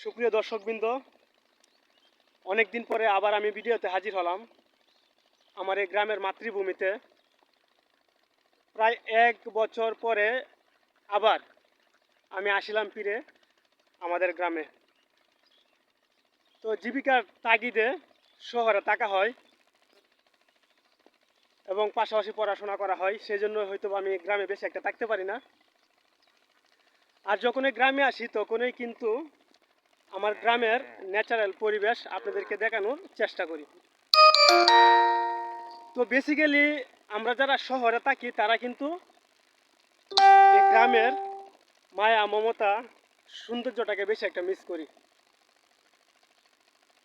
সুপ্রিয় দর্শকবৃন্দ, অনেক দিন পরে আবার আমি ভিডিওতে হাজির হলাম আমার এই গ্রামের মাতৃভূমিতে। প্রায় 1 বছর পরে আবার আমি আসিলাম ফিরে আমাদের গ্রামে। তো জীবিকার তাগিদে শহরে থাকা হয় এবং পাশাপাশি পড়াশোনা করা হয়, সেই জন্য হয়তো আমি গ্রামে বেশি একটা থাকতে পারি না। আর যখনই গ্রামে আসি তখনই কিন্তু আমার গ্রামের ন্যাচারাল পরিবেশ আপনাদেরকে দেখানোর চেষ্টা করি। তো বেসিক্যালি আমরা যারা শহরে থাকি তারা কিন্তু এই গ্রামের মায়া মমতা সৌন্দর্যটাকে বেশি একটা মিস করি।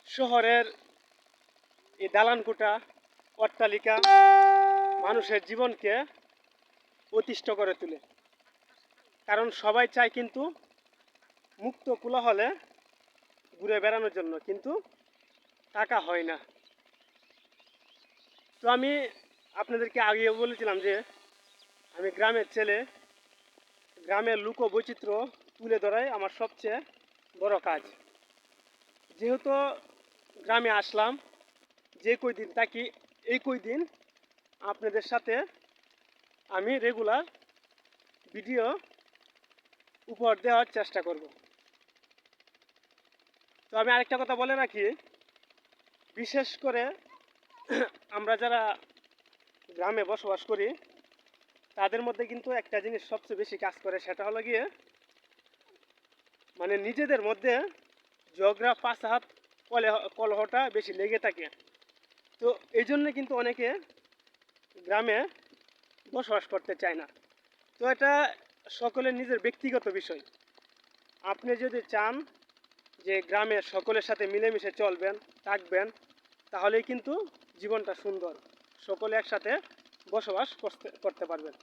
শহরের এই দালানকোঠা অট্টালিকা মানুষের জীবনকে অতিষ্ঠ করে তোলে, কারণ সবাই চায় কিন্তু মুক্ত কোলাহলে ঘুরে বেড়ানোর জন্য, কিন্তু টাকা হয় না। তো আমি আপনাদেরকে আগে বলেছিলাম যে আমি গ্রামের ছেলে, গ্রামের লোকবৈচিত্র্য তুলে ধরাই আমার সবচেয়ে বড় কাজ। যেহেতু গ্রামে আসলাম, যে কয়দিন থাকি এই কয়দিন আপনাদের সাথে আমি রেগুলার ভিডিও উপহার দেওয়ার চেষ্টা করব। তো আমি আরেকটা কথা বলে রাখি, বিশেষ করে আমরা যারা গ্রামে বসবাস করি তাদের মধ্যে কিন্তু একটা জিনিস সবচেয়ে বেশি কাজ করে, সেটা হলো গিয়ে মানে নিজেদের মধ্যে ঝগড়া ফাসাদ কলহটা বেশি লেগে থাকে। তো এই জন্য কিন্তু অনেকে গ্রামে বসবাস করতে চায় না। তো এটা সকলের নিজের ব্যক্তিগত বিষয়। আপনি যদি চান যে গ্রামের সকলের সাথে মিলেমিশে চলবেন থাকবেন, তাহলেই কিন্তু জীবনটা সুন্দর, সকলে একসাথে বসবাস করতে পারবেন।